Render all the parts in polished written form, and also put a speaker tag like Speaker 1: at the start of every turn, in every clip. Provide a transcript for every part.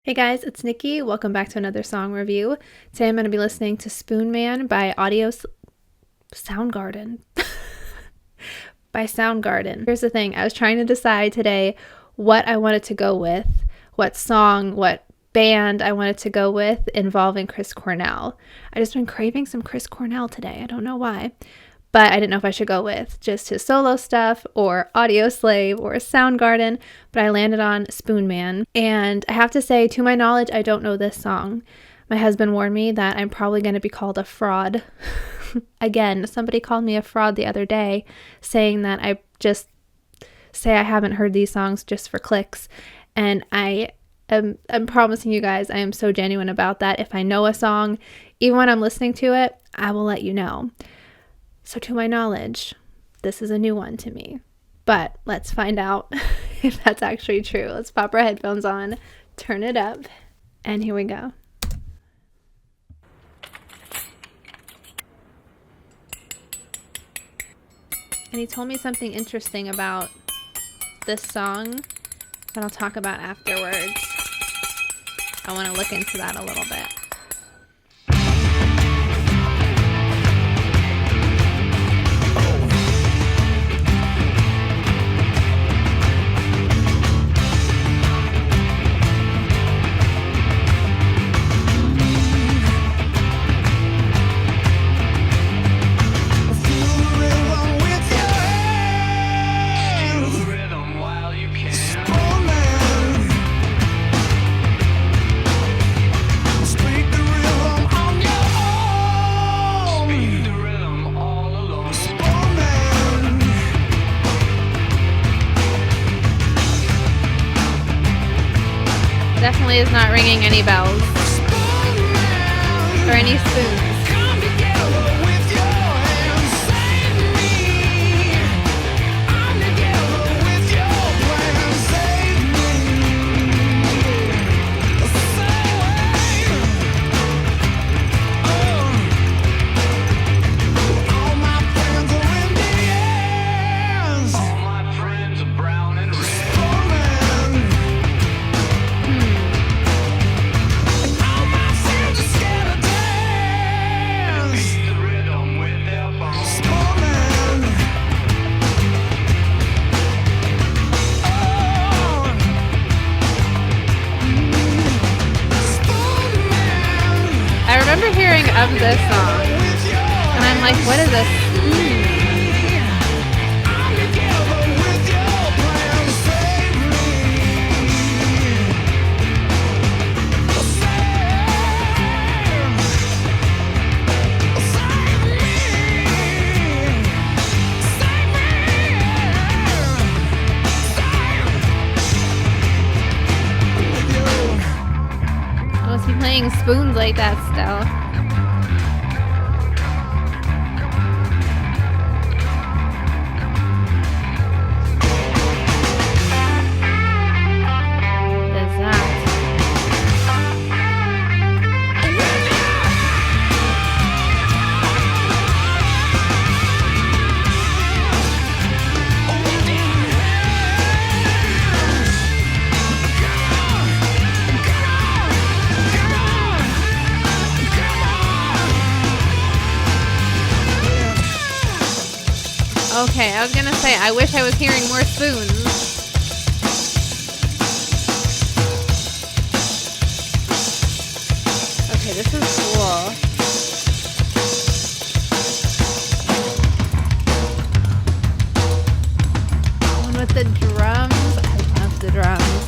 Speaker 1: Hey guys, it's Nikki. Welcome back to another song review. Today I'm going to be listening to Spoonman by Soundgarden. by Soundgarden. Here's the thing. I was trying to decide today what I wanted to go with, what song, what band I wanted to go with involving Chris Cornell. I just been craving some Chris Cornell today. I don't know why. But I didn't know if I should go with just his solo stuff or Audioslave or Soundgarden, but I landed on Spoonman. And I have to say, to my knowledge, I don't know this song. My husband warned me that I'm probably going to be called a fraud. Again, somebody called me a fraud the other day, saying that I just say I haven't heard these songs just for clicks. And I'm promising you guys, I am so genuine about that. If I know a song, even when I'm listening to it, I will let you know. So to my knowledge, this is a new one to me. But let's find out if that's actually true. Let's pop our headphones on, turn it up, and here we go. And he told me something interesting about this song that I'll talk about afterwards. I want to look into that a little bit. Definitely is not ringing any bells or any spoons. I remember hearing of this song, and I'm like, what is this? Was he playing spoons like that still? Okay, I was gonna say, I wish I was hearing more spoons. Okay, this is cool. One with the drums. I love the drums.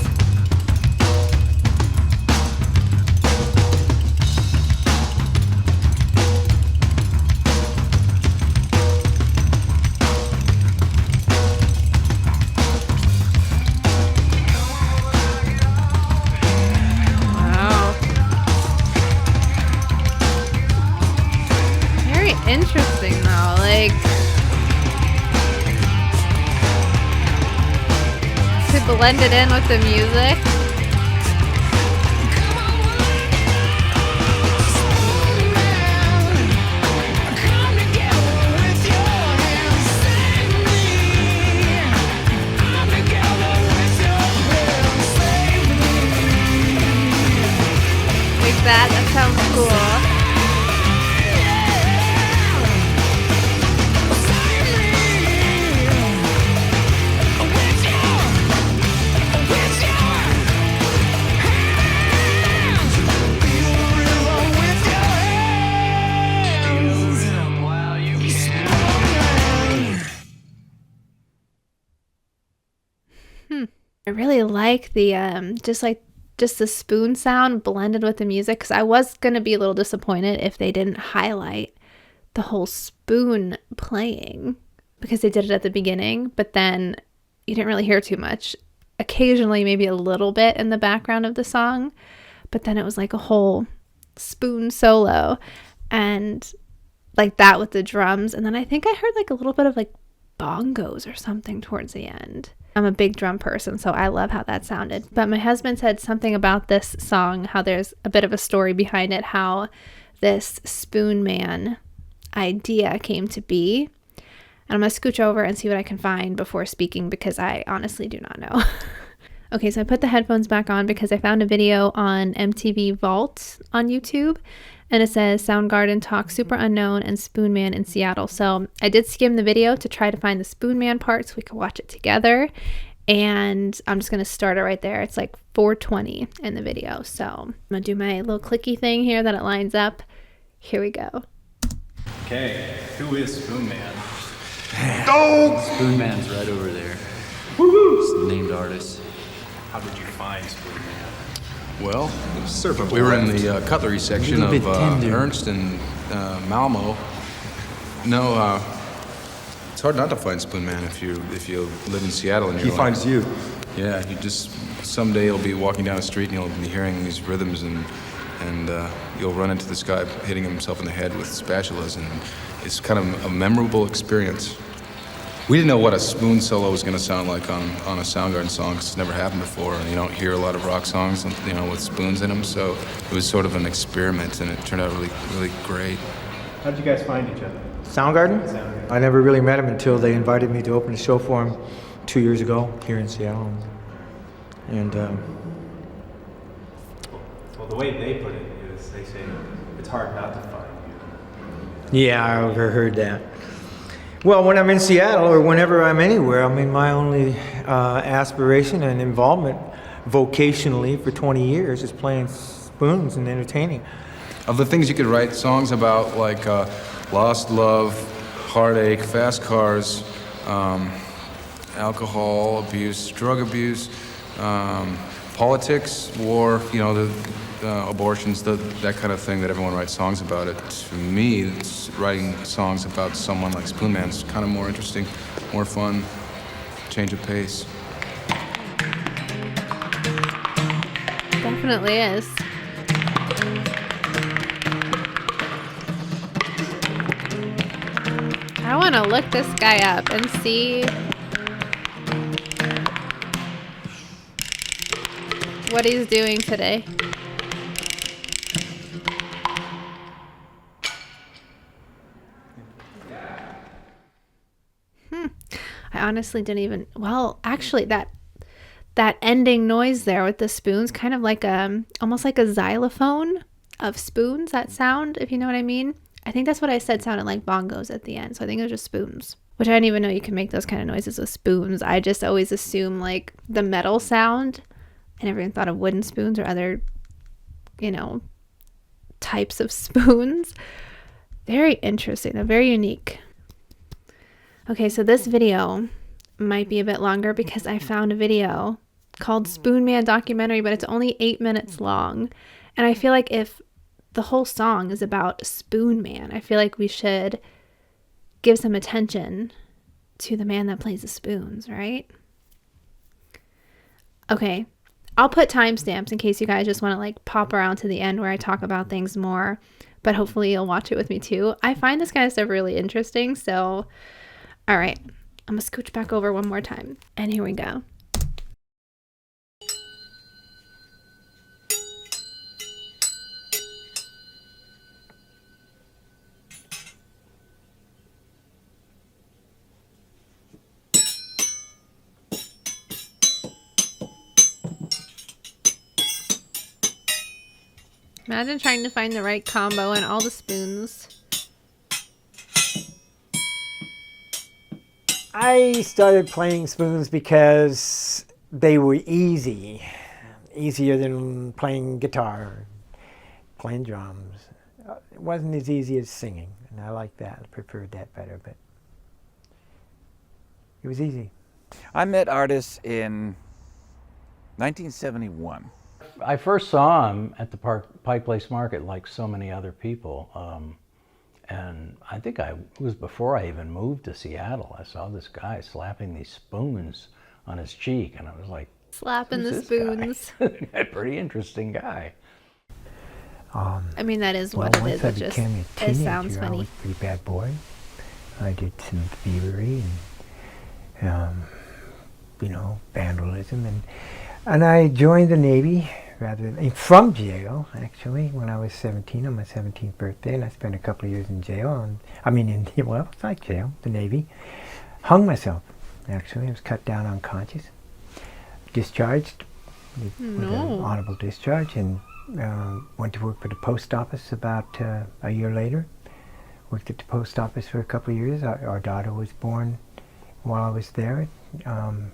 Speaker 1: Interesting though, like to blend it in with the music. that. That sounds cool. I really like the just the spoon sound blended with the music, because I was gonna be a little disappointed if they didn't highlight the whole spoon playing, because they did it at the beginning, but then you didn't really hear too much. Occasionally, maybe a little bit in the background of the song, but then it was like a whole spoon solo, and like that with the drums, and then I think I heard like a little bit of like bongos or something towards the end. I'm a big drum person, so I love how that sounded. But my husband said something about this song, how there's a bit of a story behind it, how this Spoonman idea came to be. And I'm going to scooch over and see what I can find before speaking, because I honestly do not know. Okay, so I put the headphones back on because I found a video on MTV Vault on YouTube, and it says Soundgarden talk Super Unknown and Spoonman in Seattle. So I did skim the video to try to find the Spoonman part so we could watch it together. And I'm just going to start it right there. It's like 4:20 in the video. So I'm going to do my little clicky thing here that it lines up. Here we go.
Speaker 2: Okay, who is Spoonman?
Speaker 3: Oh! Spoonman's right over there. Woohoo! Named artist.
Speaker 2: How did you find Spoonman?
Speaker 4: Well, we were in the cutlery section of Ernst and Malmo. No, it's hard not to find Spoonman if you live in Seattle. And
Speaker 5: he finds you.
Speaker 4: Yeah, you just someday you'll be walking down the street and you'll be hearing these rhythms, and you'll run into this guy hitting himself in the head with spatulas, and it's kind of a memorable experience. We didn't know what a spoon solo was going to sound like on a Soundgarden song, because it's never happened before, and you don't hear a lot of rock songs, with spoons in them. So it was sort of an experiment, and it turned out really, really great.
Speaker 2: How did you guys find each other?
Speaker 5: Soundgarden? I never really met him until they invited me to open a show for him 2 years ago here in Seattle. And
Speaker 2: well, the way they put it is they say it's hard not to find you.
Speaker 5: yeah, I've heard that. Well, when I'm in Seattle or whenever I'm anywhere, I mean, my only aspiration and involvement vocationally for 20 years is playing spoons and entertaining.
Speaker 4: Of the things you could write songs about, like lost love, heartache, fast cars, alcohol abuse, drug abuse, politics, war, abortions, that kind of thing that everyone writes songs about. It, to me, it's writing songs about someone like Spoonman's kind of more interesting, more fun, change of pace.
Speaker 1: Definitely is. I want to look this guy up and see what he's doing today. I honestly didn't even, well, actually that ending noise there with the spoons, kind of like almost like a xylophone of spoons, that sound, if you know what I mean. I think that's what I said sounded like bongos at the end. So I think it was just spoons, which I didn't even know you can make those kind of noises with spoons. I just always assume like the metal sound. I never even thought of wooden spoons or other, types of spoons. Very interesting. They're very unique. Okay, so this video might be a bit longer because I found a video called Spoonman Documentary, but it's only 8 minutes long. And I feel like if the whole song is about Spoonman, I feel like we should give some attention to the man that plays the spoons, right? Okay, I'll put timestamps in case you guys just want to like pop around to the end where I talk about things more, but hopefully you'll watch it with me too. I find this kind of stuff really interesting, so all right, I'm gonna scooch back over one more time, and here we go. Imagine trying to find the right combo and all the spoons.
Speaker 5: I started playing spoons because they were easy. Easier than playing guitar, playing drums. It wasn't as easy as singing, and I liked that. I preferred that better, but it was easy.
Speaker 6: I met Artis in 1971.
Speaker 7: I first saw him at the Pike Place Market like so many other people. And I think it was before I even moved to Seattle. I saw this guy slapping these spoons on his cheek, and I was like,
Speaker 1: Slapping the
Speaker 7: "Who's this
Speaker 1: spoons.
Speaker 7: guy?" A pretty interesting guy.
Speaker 1: I mean, that is
Speaker 5: Well,
Speaker 1: what it
Speaker 5: once
Speaker 1: is.
Speaker 5: I
Speaker 1: It just
Speaker 5: became a
Speaker 1: it
Speaker 5: teenager,
Speaker 1: sounds
Speaker 5: I
Speaker 1: funny.
Speaker 5: was a pretty bad boy. I did some thievery and, vandalism, and I joined the Navy from jail, actually, when I was 17 on my 17th birthday, and I spent a couple of years in jail. It's like jail, the Navy. Hung myself, actually. I was cut down unconscious. Discharged with an honorable discharge, and went to work for the post office about a year later. Worked at the post office for a couple of years. Our daughter was born while I was there. And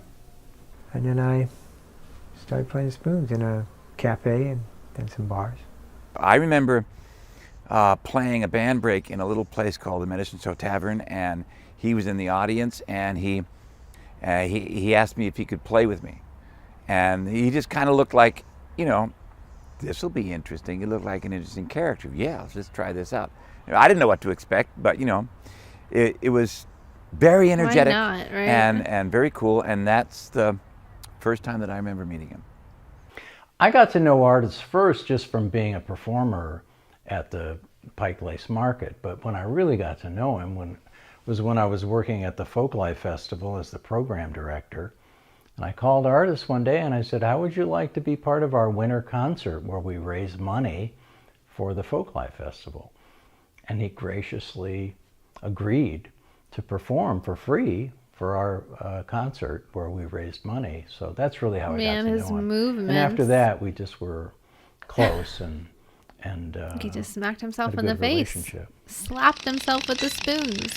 Speaker 5: then I started playing spoons in a cafe and then some bars.
Speaker 6: I remember playing a band break in a little place called the Medicine Show Tavern, and he was in the audience, and he asked me if he could play with me. And he just kind of looked like, this will be interesting. He looked like an interesting character. Yeah, let's just try this out. I didn't know what to expect, but it was very energetic.
Speaker 1: Why not, right?
Speaker 6: and very cool. And that's the first time that I remember meeting him.
Speaker 7: I got to know Artis first just from being a performer at the Pike Place Market, but when I really got to know him was when I was working at the Folklife Festival as the program director. And I called Artis one day and I said, "How would you like to be part of our winter concert where we raise money for the Folklife Festival?" And he graciously agreed to perform for free for our concert where we raised money. So that's really how I got to know
Speaker 1: his
Speaker 7: him.
Speaker 1: movements.
Speaker 7: And after that, we just were close and
Speaker 1: He just smacked himself
Speaker 7: had a
Speaker 1: in the
Speaker 7: good
Speaker 1: face.
Speaker 7: relationship.
Speaker 1: Slapped himself with the spoons.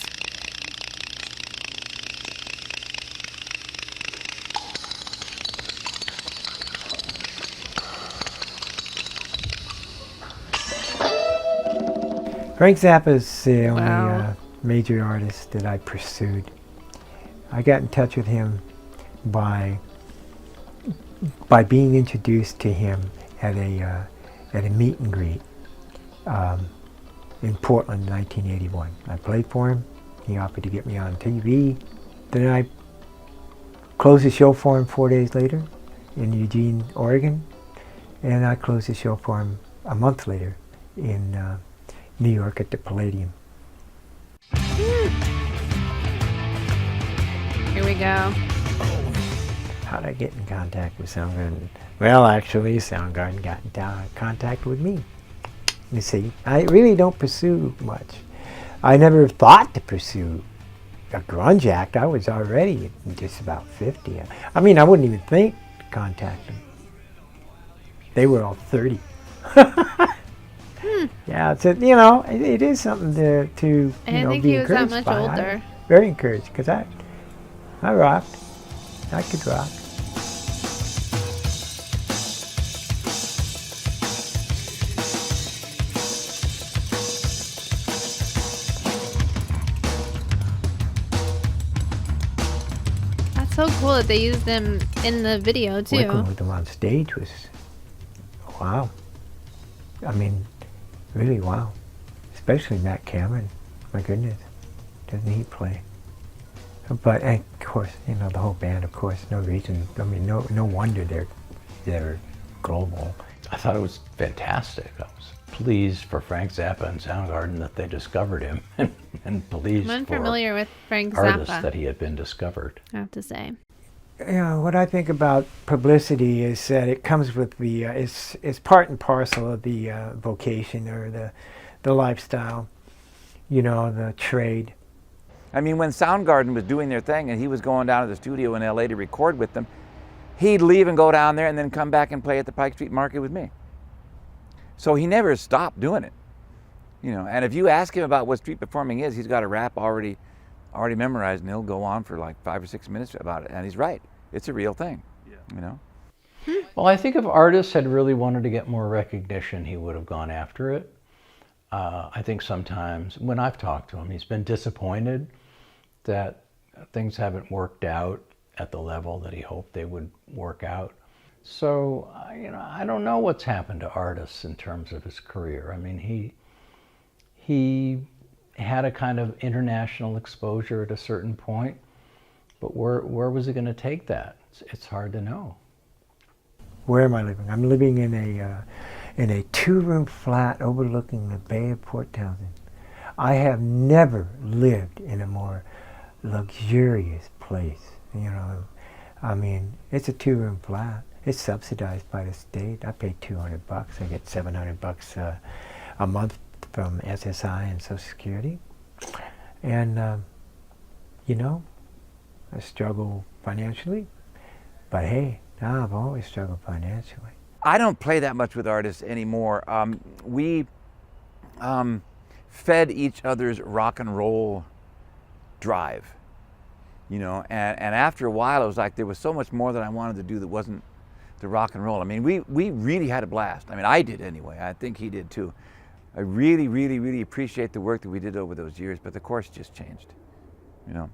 Speaker 5: Frank Zappa's the only
Speaker 1: Wow.
Speaker 5: major artist that I pursued. I got in touch with him by being introduced to him at a meet and greet in Portland in 1981. I played for him. He offered to get me on TV. Then I closed the show for him 4 days later in Eugene, Oregon, and I closed the show for him a month later in New York at the Palladium.
Speaker 1: Here we go.
Speaker 5: How did I get in contact with Soundgarden? Well, actually, Soundgarden got in contact with me. You see, I really don't pursue much. I never thought to pursue a grunge act. I was already just about 50. I mean, I wouldn't even think to contact them. They were all 30. Yeah, it's it is something to
Speaker 1: I didn't think
Speaker 5: be
Speaker 1: he was that
Speaker 5: encouraged
Speaker 1: much
Speaker 5: by.
Speaker 1: older.
Speaker 5: I'm very encouraged because I rocked. I could rock.
Speaker 1: That's so cool that they used them in the video too.
Speaker 5: Working with them on stage was wow. I mean, really wow. Especially Matt Cameron. My goodness, doesn't he play? But and of course, the whole band. Of course, no reason. I mean, no wonder they're global.
Speaker 7: I thought it was fantastic. I was pleased for Frank Zappa and Soundgarden that they discovered him, and pleased
Speaker 1: I'm
Speaker 7: for
Speaker 1: unfamiliar with Frank
Speaker 7: Artis
Speaker 1: Zappa,
Speaker 7: that he had been discovered.
Speaker 1: I have to say.
Speaker 5: What I think about publicity is that it comes with the it's part and parcel of the vocation or the lifestyle, the trade.
Speaker 6: I mean, when Soundgarden was doing their thing and he was going down to the studio in LA to record with them, he'd leave and go down there and then come back and play at the Pike Street Market with me. So he never stopped doing it. And if you ask him about what street performing is, he's got a rap already memorized, and he'll go on for like 5 or 6 minutes about it. And he's right. It's a real thing,
Speaker 7: Well, I think if artists had really wanted to get more recognition, he would have gone after it. I think sometimes when I've talked to him, he's been disappointed that things haven't worked out at the level that he hoped they would work out. So, I don't know what's happened to artists in terms of his career. I mean, he had a kind of international exposure at a certain point, but where was he going to take that? It's hard to know.
Speaker 5: Where am I living? I'm living in a 2-room flat overlooking the Bay of Port Townsend. I have never lived in a more luxurious place. I mean, it's a 2-room flat. It's subsidized by the state. I pay $200. I get $700 a month from SSI and Social Security. And, I struggle financially. But hey, now I've always struggled financially.
Speaker 6: I don't play that much with artists anymore. We fed each other's rock and roll drive, and after a while it was like there was so much more that I wanted to do that wasn't the rock and roll. I mean, we really had a blast. I mean, I did anyway. I think he did too. I really, really, really appreciate the work that we did over those years, but the course just changed, Yeah.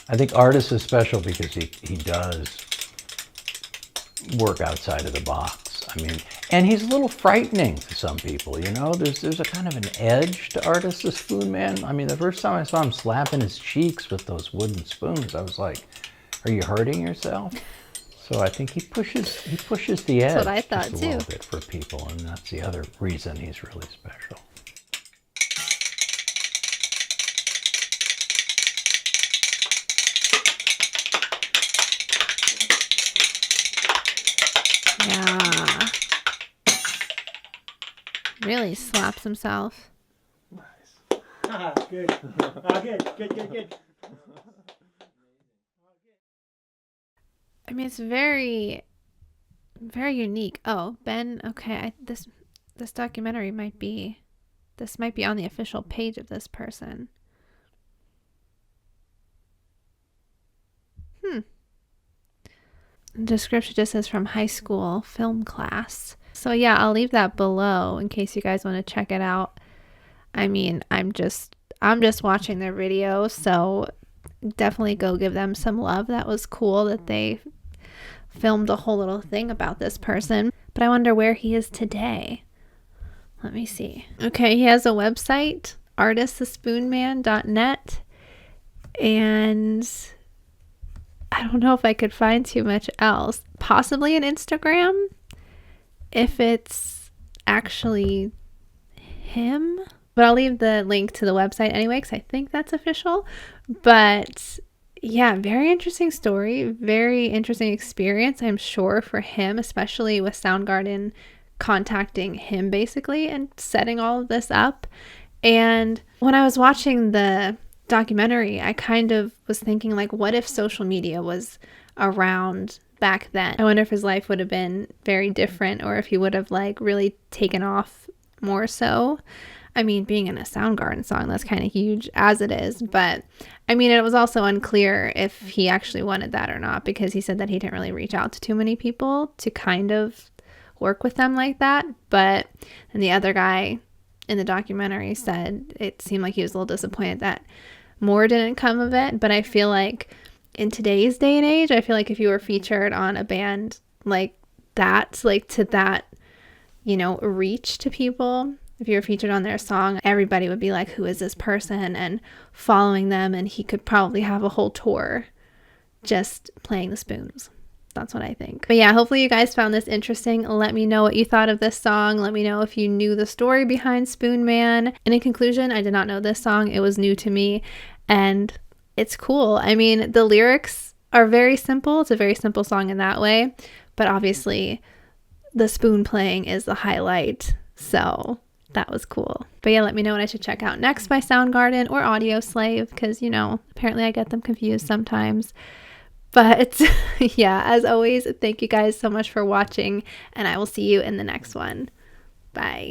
Speaker 7: I think artist is special because he does work outside of the box. I mean, and he's a little frightening to some people, There's a kind of an edge to artist, the Spoonman. I mean, the first time I saw him slapping his cheeks with those wooden spoons, I was like, are you hurting yourself? So I think he pushes the edge
Speaker 1: That's what I thought
Speaker 7: just a little bit for people, and that's the other reason he's really special.
Speaker 1: Yeah. Really slaps himself.
Speaker 5: Nice. Good. Good.
Speaker 1: I mean, it's very, very unique. Oh, Ben. Okay, this documentary might be on the official page of this person. The description just says from high school film class. So yeah, I'll leave that below in case you guys want to check it out. I mean, I'm just watching their video, so definitely go give them some love. That was cool that they filmed a whole little thing about this person. But I wonder where he is today. Let me see. Okay, he has a website, artisthespoonman.net, and I don't know if I could find too much else. Possibly an Instagram, if it's actually him. But I'll leave the link to the website anyway, because I think that's official. But yeah, very interesting story. Very interesting experience, I'm sure, for him, especially with Soundgarden contacting him basically and setting all of this up. And when I was watching the documentary, I kind of was thinking, like, what if social media was around back then? I wonder if his life would have been very different, or if he would have like really taken off more so. I mean, being in a Soundgarden song, that's kind of huge as it is. But I mean, it was also unclear if he actually wanted that or not, because he said that he didn't really reach out to too many people to kind of work with them like that. But then the other guy in the documentary said it seemed like he was a little disappointed that more didn't come of it. But I feel like in today's day and age, I feel like if you were featured on a band like that, like to that, you know, reach to people, if you were featured on their song, everybody would be like, who is this person? And following them. And he could probably have a whole tour just playing the spoons. That's what I think. But yeah, hopefully you guys found this interesting. Let me know what you thought of this song. Let me know if you knew the story behind Spoonman. And in conclusion, I did not know this song. It was new to me. And it's cool. I mean, the lyrics are very simple. It's a very simple song in that way. But obviously, the spoon playing is the highlight. So that was cool. But yeah, let me know what I should check out next by Soundgarden or Audio Slave, because, you know, apparently I get them confused sometimes. But yeah, as always, thank you guys so much for watching, and I will see you in the next one. Bye.